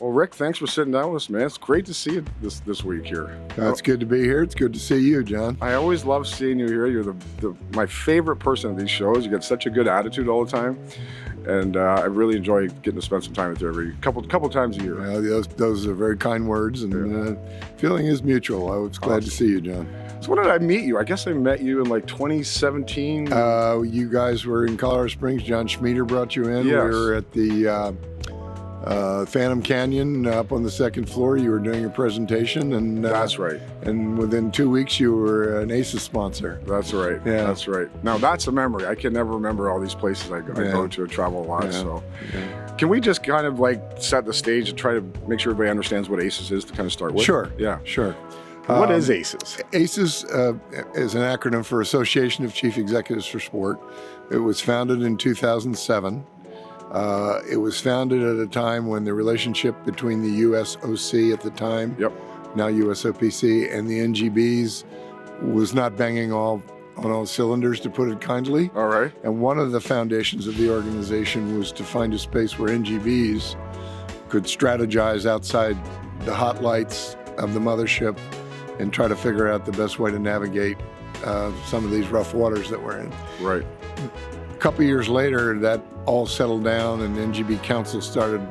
Well, Rick, thanks for sitting down with us, man. It's great to see you this week here. It's good to be here. It's good to see you, John. I always love seeing you here. You're my favorite person at these shows. You get such a good attitude all the time, and I really enjoy getting to spend some time with you every couple times a year. Well, those are very kind words, and feeling is mutual. I was glad to see you, John. So when did I meet you? I guess I met you in like 2017. You guys were in Colorado Springs. John Schmieder brought you in. Yes. We were at the Phantom Canyon up on the second floor. You were doing a presentation, and that's right. And within 2 weeks, you were an ACES sponsor. That's right. Yeah. That's right. Now that's a memory. I can never remember all these places I go to and travel a lot. Yeah. So, can we just kind of like set the stage and try to make sure everybody understands what ACES is to kind of start with? Sure. Yeah. Sure. What is ACES? ACES is an acronym for Association of Chief Executives for Sport. It was founded in 2007. It was founded at a time when the relationship between the USOC at the time, now USOPC, and the NGBs was not banging on all cylinders, to put it kindly. All right. And one of the foundations of the organization was to find a space where NGBs could strategize outside the hot lights of the mothership and try to figure out the best way to navigate some of these rough waters that we're in. Right. A couple years later, that all settled down, and NGB Council started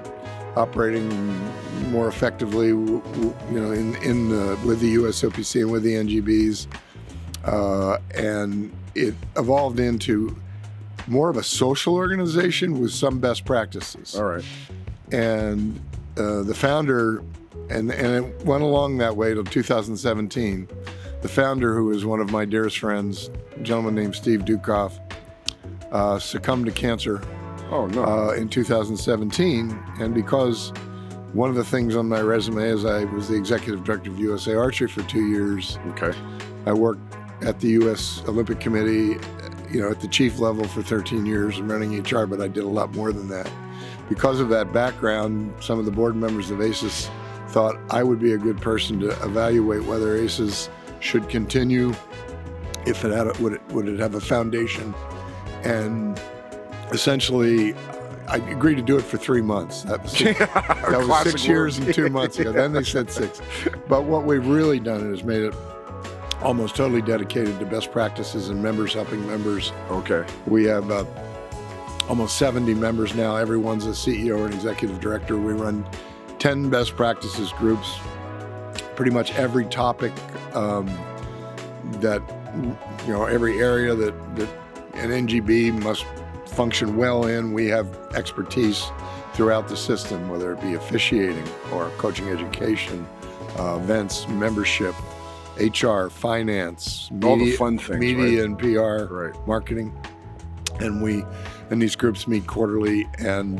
operating more effectively, with the USOPC and with the NGBs, and it evolved into more of a social organization with some best practices. All right. And the founder, and it went along that way till 2017. The founder, who is one of my dearest friends, a gentleman named Steve Dukoff, succumbed to cancer. Oh, no. In 2017, and because one of the things on my resume is I was the executive director of USA Archery for 2 years. Okay. I worked at the U.S. Olympic Committee, at the chief level for 13 years and running HR, but I did a lot more than that. Because of that background, some of the board members of ACES thought I would be a good person to evaluate whether ACES should continue, if it had would it have a foundation, and essentially, I agreed to do it for 3 months. That was 6 years and 2 months ago. Then they said 6. But what we've really done is made it almost totally dedicated to best practices and members helping members. Okay. We have almost 70 members now. Everyone's a CEO or an executive director. We run 10 best practices groups. Pretty much every topic that, every area that an NGB must function well in, we have expertise throughout the system, whether it be officiating or coaching education, events, membership, HR, finance, all the fun things, media right? and PR, marketing. And these groups meet quarterly, and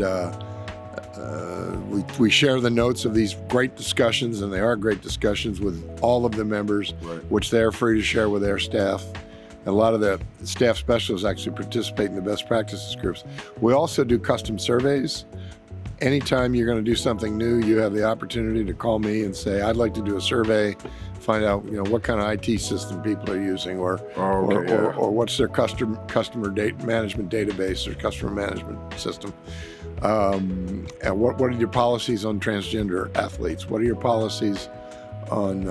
we share the notes of these great discussions, and they are great discussions, with all of the members, which they are free to share with their staff. A lot of the staff specialists actually participate in the best practices groups. We also do custom surveys. Anytime you're going to do something new, you have the opportunity to call me and say, I'd like to do a survey, find out what kind of IT system people are using, or what's their customer management database or customer management system. And what are your policies on transgender athletes? What are your policies on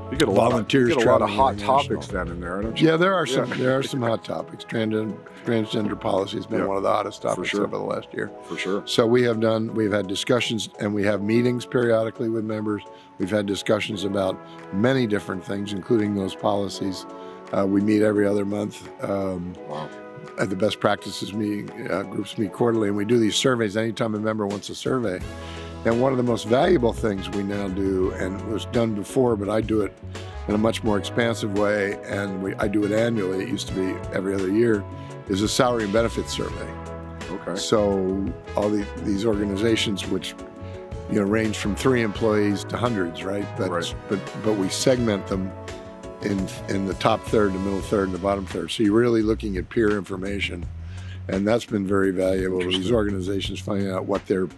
you get a volunteers? You get a lot of hot topics then in there, don't you? Yeah, there are some hot topics. Transgender policy has been one of the hottest topics over the last year. For sure. So we've had discussions, and we have meetings periodically with members. We've had discussions about many different things, including those policies. We meet every other month. At the best practices meeting, groups meet quarterly, and we do these surveys anytime a member wants a survey. And one of the most valuable things we now do, and was done before, but I do it in a much more expansive way, and I do it annually, it used to be every other year, is a salary and benefits survey. Okay. So all these organizations, which range from 3 employees to hundreds, right? But we segment them in the top third, the middle third, and the bottom third. So you're really looking at peer information, and that's been very valuable to these organizations, finding out what their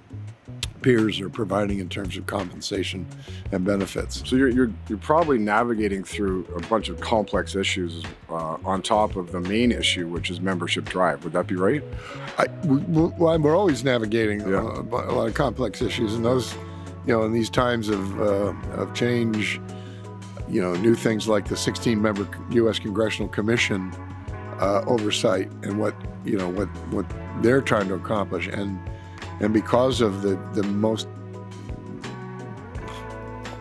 peers are providing in terms of compensation and benefits. So you're probably navigating through a bunch of complex issues on top of the main issue, which is membership drive. Would that be right? We're always navigating a lot of complex issues, and those, in these times of change, new things like the 16-member U.S. Congressional Commission oversight and what they're trying to accomplish, and because of the most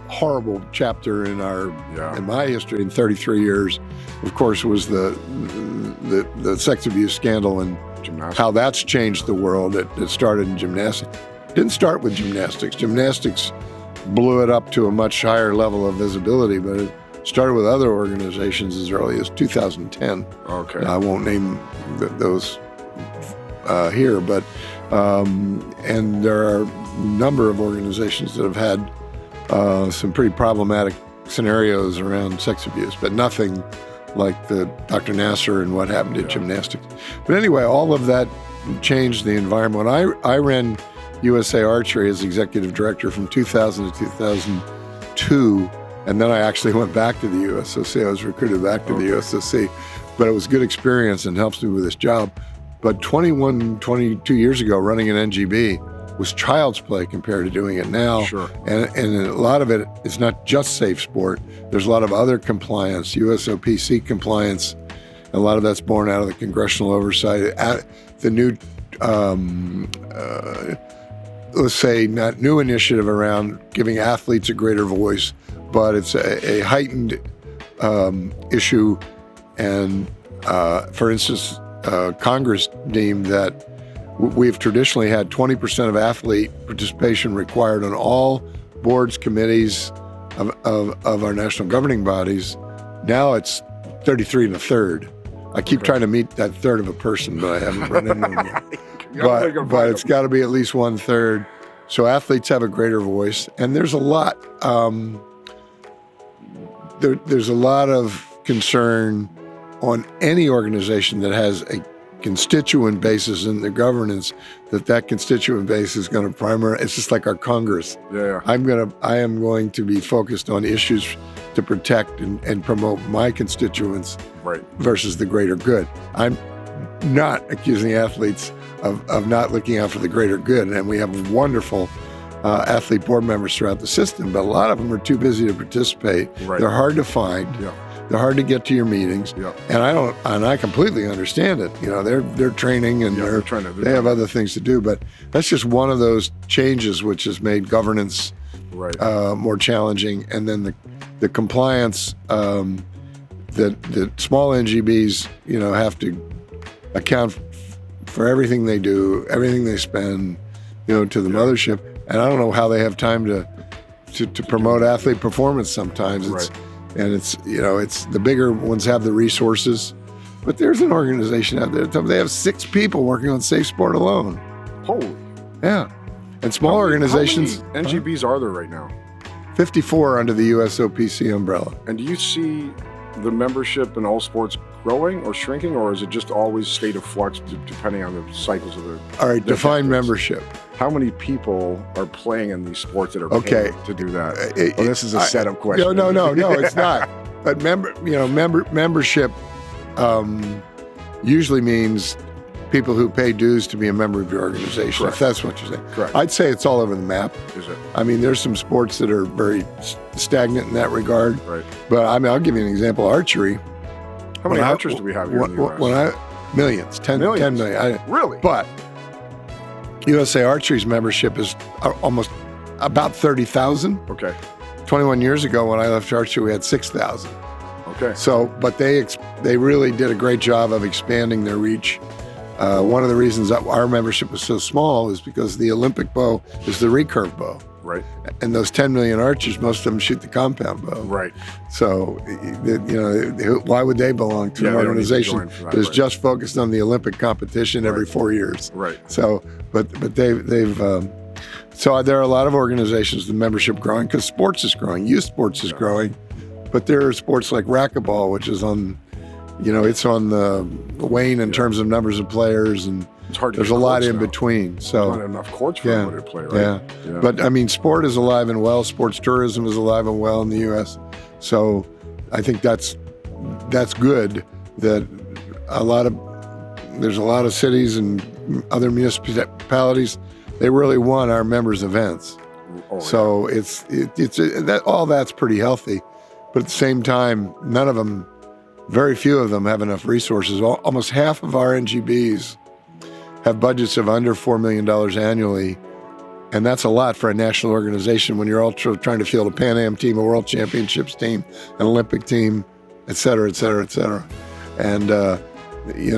horrible chapter in my history in 33 years, of course, was the sex abuse scandal and Gymnastics. How that's changed the world. It started in gymnastics. Didn't start with gymnastics. Gymnastics blew it up to a much higher level of visibility, but it started with other organizations as early as 2010. Okay. I won't name those here, but and there are a number of organizations that have had some pretty problematic scenarios around sex abuse, but nothing like the Dr. Nasser and what happened at gymnastics. But anyway, all of that changed the environment. When I ran USA Archery as executive director from 2000 to 2002, and then I actually went back to the USOC. I was recruited back to the USOC, but it was a good experience and helps me with this job. But 22 years ago, running an NGB was child's play compared to doing it now. Sure. And a lot of it is not just safe sport. There's a lot of other compliance, USOPC compliance. A lot of that's born out of the congressional oversight. The new, let's say, not new initiative around giving athletes a greater voice, but it's a heightened issue. And for instance, Congress deemed that we've traditionally had 20% of athlete participation required on all boards, committees of our national governing bodies. Now it's 33 and a third. I keep trying to meet that third of a person, but I haven't run into them yet. But it's got to be at least 1/3. So athletes have a greater voice, and there's a lot. There's a lot of concern on any organization that has a constituent basis in the governance, that constituent base is going to it's just like our Congress. I am going to be focused on issues to protect and promote my constituents versus the greater good. I'm not accusing athletes of not looking out for the greater good, and we have wonderful athlete board members throughout the system, but a lot of them are too busy to participate. They're hard to find. They're hard to get to your meetings, and I completely understand it. They're training and they have other things to do, but that's just one of those changes which has made governance more challenging. And then the compliance that small NGBs have to account for everything they do, everything they spend, to the mothership, and I don't know how they have time to promote athlete performance sometimes. It's the bigger ones have the resources, but there's an organization out there. They have 6 people working on safe sport alone. Holy. Yeah. And small organizations. How many NGBs are there right now? 54 under the USOPC umbrella. And do you see the membership in all sports growing or shrinking, or is it just always state of flux depending on the cycles of the... All right, define membership. How many people are playing in these sports that are paid to do that? This is a setup question. No, it's not. But membership usually means people who pay dues to be a member of your organization. Correct. If that's what you're saying. Correct. I'd say it's all over the map. Is it? I mean, there's some sports that are very stagnant in that regard. But I'll give you an example. Archery. How many archers do we have here in the US? Millions. 10 million. Really? But USA Archery's membership is almost about 30,000. Okay. 21 years ago when I left archery, we had 6,000. Okay. So, but they really did a great job of expanding their reach. One of the reasons that our membership was so small is because the Olympic bow is the recurve bow. Right. And those 10 million archers, most of them shoot the compound bow. Right. So, why would they belong to an organization that is just focused on the Olympic competition every 4 years? Right. So, but they've so there are a lot of organizations, the membership growing because sports is growing, youth sports is growing, but there are sports like racquetball, which is on, it's on the wane in terms of numbers of players, and It's hard to there's get a lot courts in now. between. So There's not enough courts for yeah, everybody to play, right? yeah. But I mean, sport is alive and well. Sports tourism is alive and well in the U.S. So I think that's good. That there's a lot of cities and other municipalities, they really want our members' events. Oh, So all that's pretty healthy, but at the same time, very few of them have enough resources. Almost half of our NGBs have budgets of under $4 million annually, and that's a lot for a national organization when you're all trying to field a Pan Am team, a World Championships team, an Olympic team, et cetera, et cetera, et cetera. And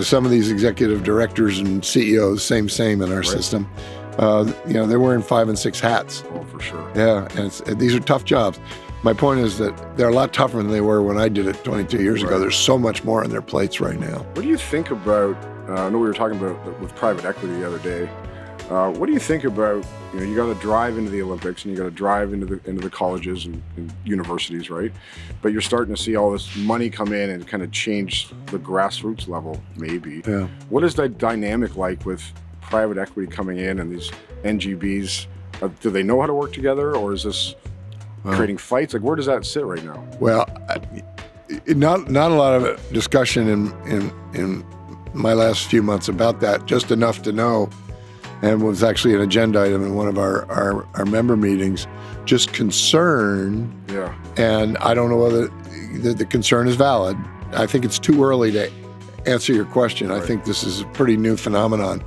some of these executive directors and CEOs, same in our system. They're wearing 5 and 6 hats. Oh, for sure. Yeah, and these are tough jobs. My point is that they're a lot tougher than they were when I did it 22 years ago. There's so much more on their plates right now. What do you think about, I know we were talking about with private equity the other day. What do you think about, you got to drive into the Olympics and you got to drive into the colleges and universities, right? But you're starting to see all this money come in and kind of change the grassroots level, maybe. Yeah. What is that dynamic like with private equity coming in and these NGBs? Do they know how to work together, or is this creating fights? Like, where does that sit right now? Well, not a lot of discussion in my last few months about that, just enough to know, and was actually an agenda item in one of our member meetings, just concern. Yeah. And I don't know whether the concern is valid. I think it's too early to answer your question. I think this is a pretty new phenomenon.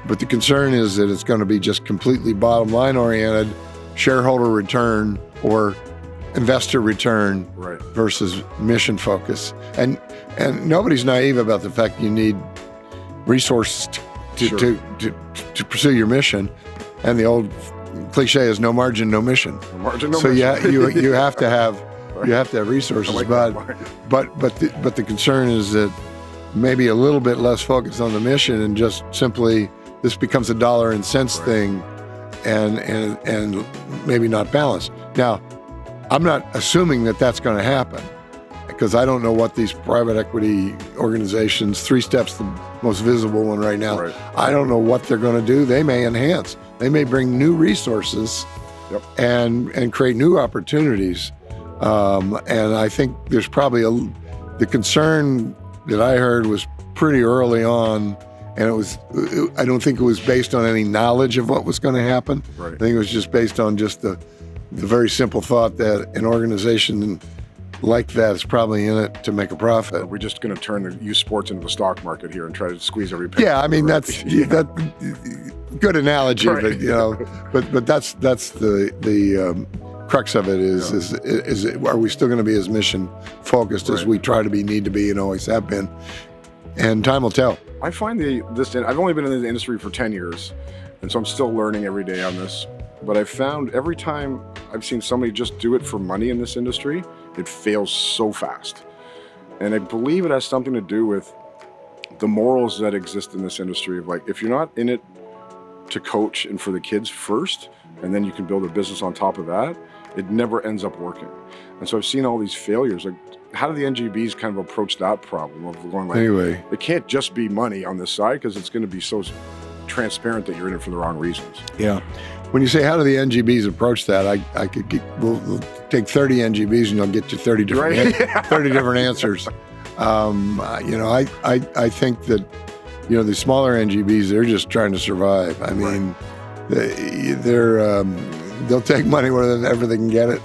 But the concern is that it's going to be just completely bottom line oriented, shareholder return or investor return versus mission focus. And nobody's naive about the fact you need resources to pursue your mission. And the old cliche is no margin, no mission. No margin, no so mission. you have to have resources. But the concern is that maybe a little bit less focus on the mission and just simply this becomes a dollar and cents thing, and maybe not balanced. Now, I'm not assuming that that's going to happen, because I don't know what these private equity organizations, 3Step's the most visible one right now. I don't know what they're going to do. They may enhance. They may bring new resources and create new opportunities. And I think there's probably the concern that I heard was pretty early on, and I don't think it was based on any knowledge of what was going to happen. I think it was just based on just the very simple thought that an organization like that is probably in it to make a profit. We're just going to turn the youth sports into the stock market here and try to squeeze every penny. Yeah, I mean that's that good analogy, but that's the crux of it is are we still going to be as mission focused as we try to need to be and always have been? And time will tell. I find I've only been in the industry for 10 years, and so I'm still learning every day on this. But I've found every time I've seen somebody just do it for money in this industry, it fails so fast. And I believe it has something to do with the morals that exist in this industry of, like, if you're not in it to coach and for the kids first, and then you can build a business on top of that, it never ends up working. And so I've seen all these failures. Like, how do the NGBs kind of approach that problem of going like, anyway, it can't just be money on this side, because it's going to be so transparent that you're in it for the wrong reasons. Yeah. When you say how do the NGBs approach that, we'll take 30 NGBs and I'll get you 30 different 30 different answers. I think that the smaller NGBs, they're just trying to survive. I mean, they'll take money wherever they can get it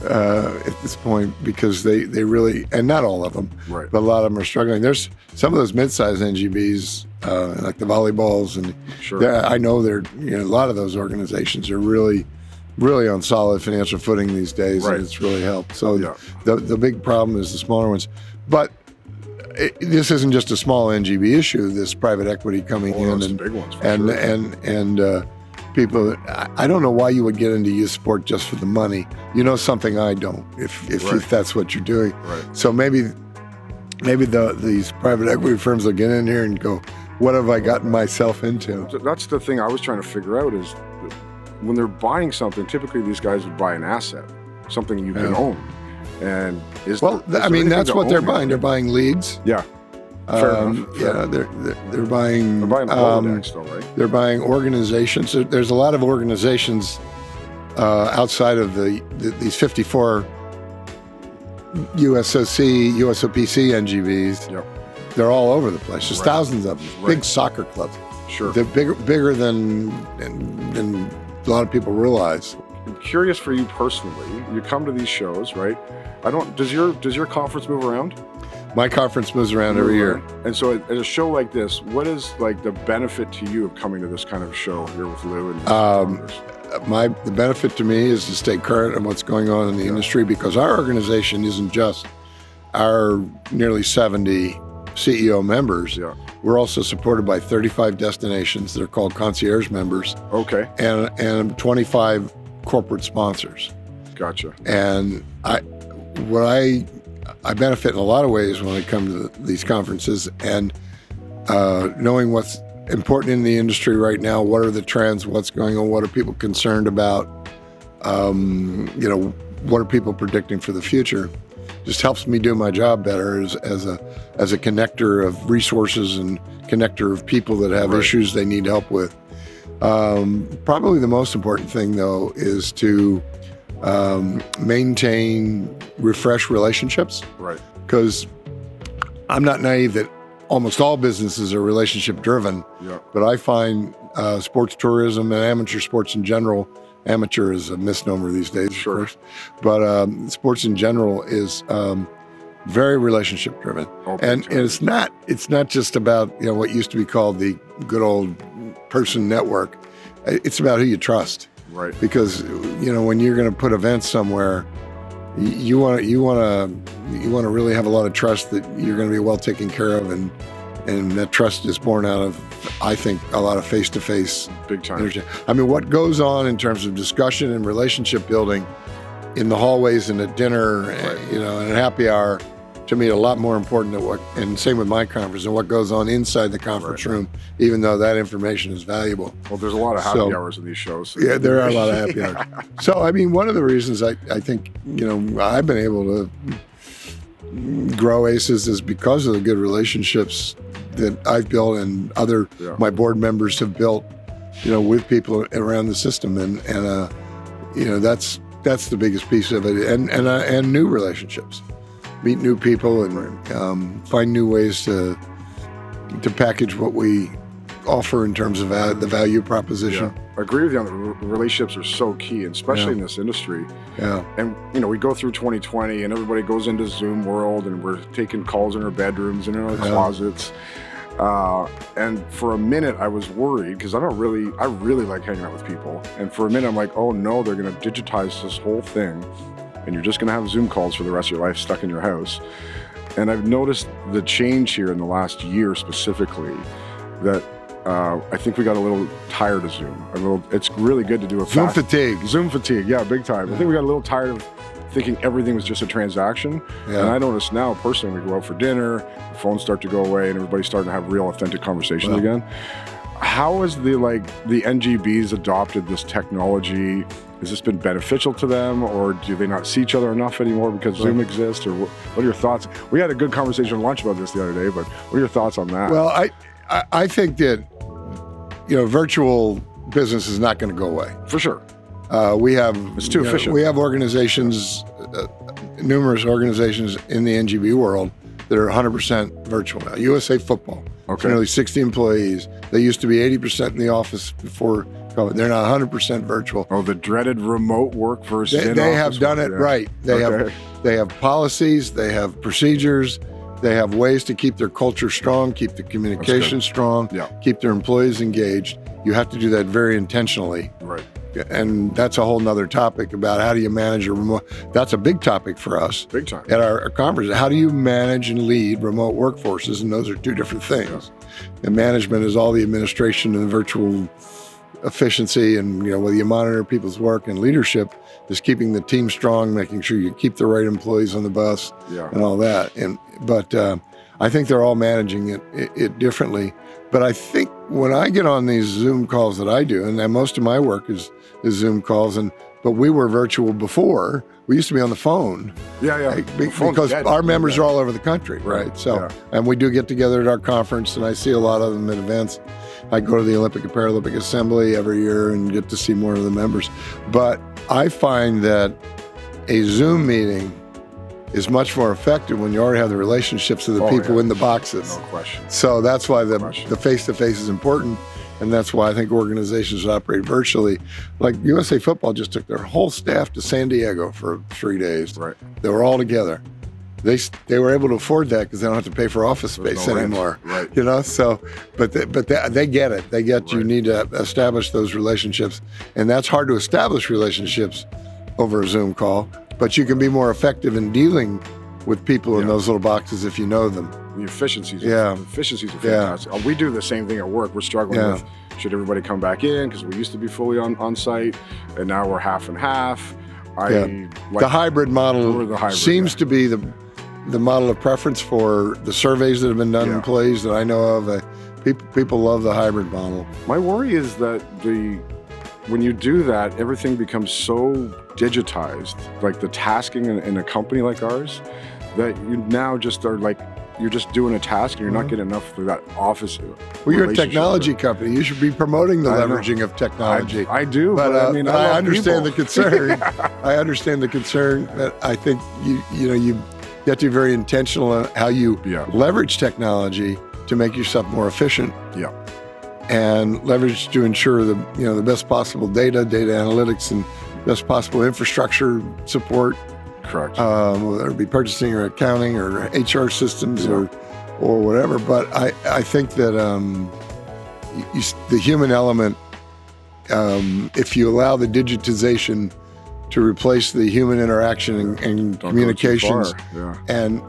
at this point, because they really, and not all of them, but a lot of them are struggling. There's some of those mid-sized NGBs, like the volleyballs, and I know a lot of those organizations are really on solid financial footing these days, and it's really helped. So the big problem is the smaller ones. But this isn't just a small NGB issue, this private equity coming in and people, I don't know why you would get into youth sport just for the money. You know something I don't, if that's what you're doing. So maybe these private equity firms will get in here and go, what have I gotten myself into? That's the thing I was trying to figure out, is when they're buying something, typically these guys would buy an asset, something you can own. And that's what they're buying. They're buying leads. Fair enough. Yeah, they're buying. They're buying Rolodex, though, right? They're buying organizations. There's a lot of organizations outside of these 54 USOPC NGBs. Yep. They're all over the place. There's thousands of them. Right. Big soccer clubs. Sure. They're bigger than a lot of people realize. I'm curious for you personally. You come to these shows, right? Does your conference move around? My conference moves around every year. And so at a show like this, what is like the benefit to you of coming to this kind of show here with Lou and others? The benefit to me is to stay current on what's going on in the industry, because our organization isn't just our nearly 70 CEO members. Yeah. We're also supported by 35 destinations that are called concierge members. Okay. And 25 corporate sponsors. Gotcha. And I benefit in a lot of ways when I come to these conferences, and knowing what's important in the industry right now, what are the trends, what's going on, what are people concerned about, what are people predicting for the future, just helps me do my job better as a connector of resources and connector of people that have issues they need help with. Probably the most important thing, though, is to maintain, refresh relationships. Right. Because I'm not naive that almost all businesses are relationship driven. Yeah. But I find sports tourism and amateur sports in general, amateur is a misnomer these days, Sure. of course, but sports in general is very relationship driven. And it's not just about what used to be called the good old person network. It's about who you trust. Right. Because when you're going to put events somewhere, you want to really have a lot of trust that you're going to be well taken care of, and that trust is born out of, I think, a lot of face-to-face big time energy. I mean, what goes on in terms of discussion and relationship building in the hallways and at dinner, and at happy hour, to me, a lot more important than and same with my conference, and what goes on inside the conference room, even though that information is valuable. Well, there's a lot of happy hours in these shows. Yeah, there are a lot of happy hours. So, I mean, one of the reasons I think, I've been able to grow ACES is because of the good relationships that I've built and my board members have built, with people around the system. And that's the biggest piece of it. And new relationships. Meet new people and find new ways to package what we offer in terms of the value proposition. Yeah. I agree with you on the relationships are so key, and especially in this industry. Yeah. And we go through 2020 and everybody goes into Zoom world and we're taking calls in our bedrooms and in our closets. And for a minute I was worried, because I really like hanging out with people. And for a minute I'm like, oh no, they're going to digitize this whole thing, and you're just going to have Zoom calls for the rest of your life stuck in your house. And I've noticed the change here in the last year specifically, that I think we got a little tired of Zoom. It's really good to do a Zoom fatigue, yeah, big time. Yeah. I think we got a little tired of thinking everything was just a transaction. Yeah. And I notice now personally, we go out for dinner, the phones start to go away, and everybody's starting to have real authentic conversations again. How has the NGBs adopted this technology? Has this been beneficial to them, or do they not see each other enough anymore because Zoom exists? Or what are your thoughts? We had a good conversation at lunch about this the other day, but what are your thoughts on that? Well, I think that virtual business is not going to go away. For sure. It's too efficient. We have organizations, numerous organizations in the NGB world that are 100% virtual now. USA Football, nearly 60 employees. They used to be 80% in the office before COVID. They're now 100% virtual. Oh, the dreaded remote work versus in-office. They have done it right. They have policies. They have procedures. They have ways to keep their culture strong, keep the communication strong, keep their employees engaged. You have to do that very intentionally. Right. And that's a whole nother topic about how do you manage a remote. That's a big topic for us. Big time. At our conference. How do you manage and lead remote workforces? And those are two different things. And management is all the administration and the virtual efficiency, and whether you monitor people's work, and leadership is keeping the team strong, making sure you keep the right employees on the bus and all that. But I think they're all managing it differently. But I think when I get on these Zoom calls that I do, and most of my work is Zoom calls, and but we were virtual before. We used to be on the phone. Yeah. Because our members are all over the country, right? So, and we do get together at our conference, and I see a lot of them at events. I go to the Olympic and Paralympic Assembly every year and get to see more of the members. But I find that a Zoom meeting is much more effective when you already have the relationships of the people in the boxes. No question. So that's why the face-to-face is important. And that's why I think organizations that operate virtually, like USA Football just took their whole staff to San Diego for 3 days. Right. They were all together. They were able to afford that because they don't have to pay for office space anymore. Right. You know, so, but they get it. They get you need to establish those relationships. And that's hard to establish relationships over a Zoom call, but you can be more effective in dealing with people in those little boxes if you know them. The efficiencies are fantastic. We do the same thing at work. We're struggling with, should everybody come back in? Because we used to be fully on site, and now we're half and half. The hybrid model seems to be the model of preference for the surveys that have been done in employees that I know of. People love the hybrid model. My worry is that when you do that, everything becomes so digitized, like the tasking in a company like ours, that you now just are like, you're just doing a task and you're not getting enough for that office. Well, you're a technology company. You should be promoting the leveraging of technology. I do, but I mean, I understand the concern. I understand the concern, but I think you have to be very intentional on how you leverage technology to make yourself more efficient. Yeah. And leverage to ensure the best possible data analytics, and best possible infrastructure support. Correct. Whether it be purchasing or accounting or HR systems or whatever. But I think that the human element, if you allow the digitization to replace the human interaction and communications, and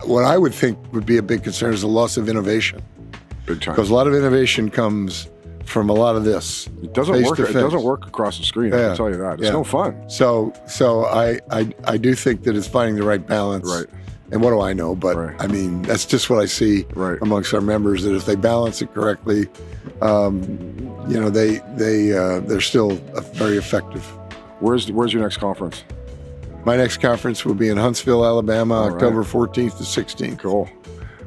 what I would think would be a big concern is the loss of innovation. Big time. Because a lot of innovation comes from a lot of this. It doesn't work. It doesn't work across the screen. I can tell you that. It's no fun. So I do think that it's finding the right balance. Right. And what do I know? But I mean, that's just what I see amongst our members. That if they balance it correctly, they're still very effective. Where's your next conference? My next conference will be in Huntsville, Alabama, October 14th to 16th. Cool.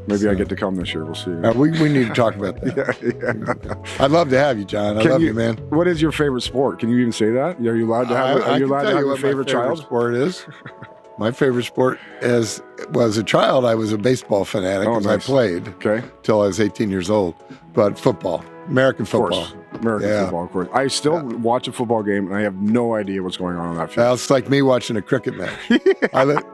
Maybe I get to come this year. We'll see. We need to talk about that. I'd love to have you, John. I love you, man. What is your favorite sport? Can you even say that? Are you allowed to have? Are you allowed to have your favorite child sport is? My favorite sport as a child, I was a baseball fanatic because I played till I was 18 years old. But football, American football. American football, of course. I still watch a football game, and I have no idea what's going on that field. It's like me watching a cricket match.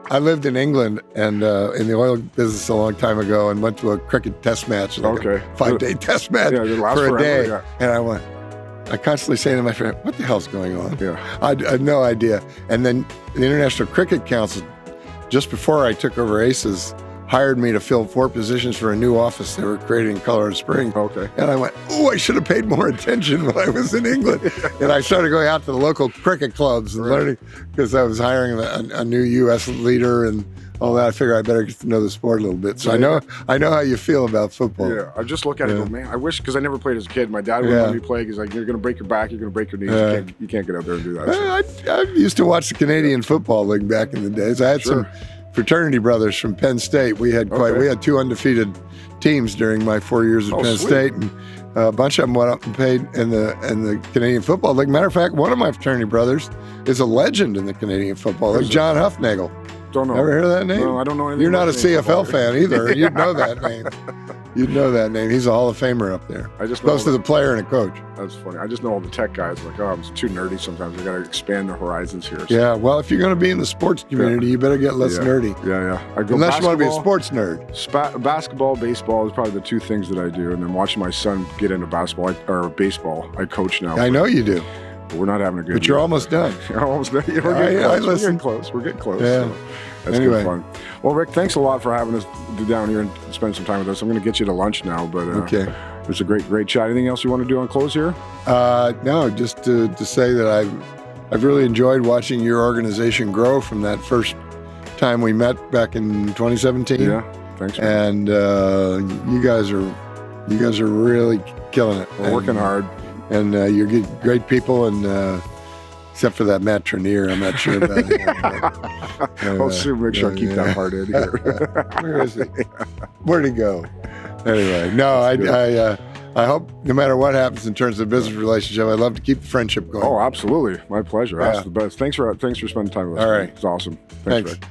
I lived in England and in the oil business a long time ago, and went to a cricket test match, a 5-day test match for a day. Yeah. And I constantly say to my friend, "What the hell's going on?" Yeah. I had no idea. And then the International Cricket Council, just before I took over ACES, hired me to fill 4 positions for a new office they were creating in Colorado Springs. And I went, I should have paid more attention when I was in England. And I started going out to the local cricket clubs and learning, because I was hiring a new U.S. leader and all that. I figured I better get to know the sport a little bit. So I know how you feel about football. Yeah, I just look at it and go, man, I wish, because I never played as a kid. My dad wouldn't let me play. He's like, you're going to break your back, you're going to break your knees. You can't get out there and do that. So. I used to watch the Canadian Football League back in the days. I had some fraternity brothers from Penn State. We had 2 undefeated teams during my 4 years at Penn State, and a bunch of them went up and played in the Canadian Football League. Matter of fact, one of my fraternity brothers is a legend in the Canadian Football League, John Huffnagel. Don't know. Ever heard of that name? No, I don't know anything. You're not a CFL fan either. You'd know that name. You'd know that name. He's a Hall of Famer up there. Close to the player and a coach. That's funny. I just know all the tech guys. Like, I'm too nerdy sometimes. We got to expand the horizons here. So. Yeah, well, if you're going to be in the sports community, you better get less nerdy. Yeah. Unless you want to be a sports nerd. Basketball, baseball is probably the 2 things that I do. And then watching my son get into basketball or baseball. I coach now. I know you do. But we're not having a good But you're almost done. Almost done. We're getting close. We're getting close. Yeah. So. That's good fun. Well, Rick, thanks a lot for having us down here and spend some time with us. I'm going to get you to lunch now, but it was a great chat. Anything else you want to do on close here? No, just to say that I've really enjoyed watching your organization grow from that first time we met back in 2017. Yeah, thanks. Man. And you guys are really killing it. We're working hard. And you're great people, and Except for that Matt Trenier, I'm not sure about him. I'll soon make sure I keep that part in here. Where is he? Where'd he go? Anyway, no, I hope no matter what happens in terms of business relationship, I'd love to keep the friendship going. Oh, absolutely. My pleasure. Yeah. That's the best. Thanks for spending time with us. All man. right. It's awesome. Thanks. Rick.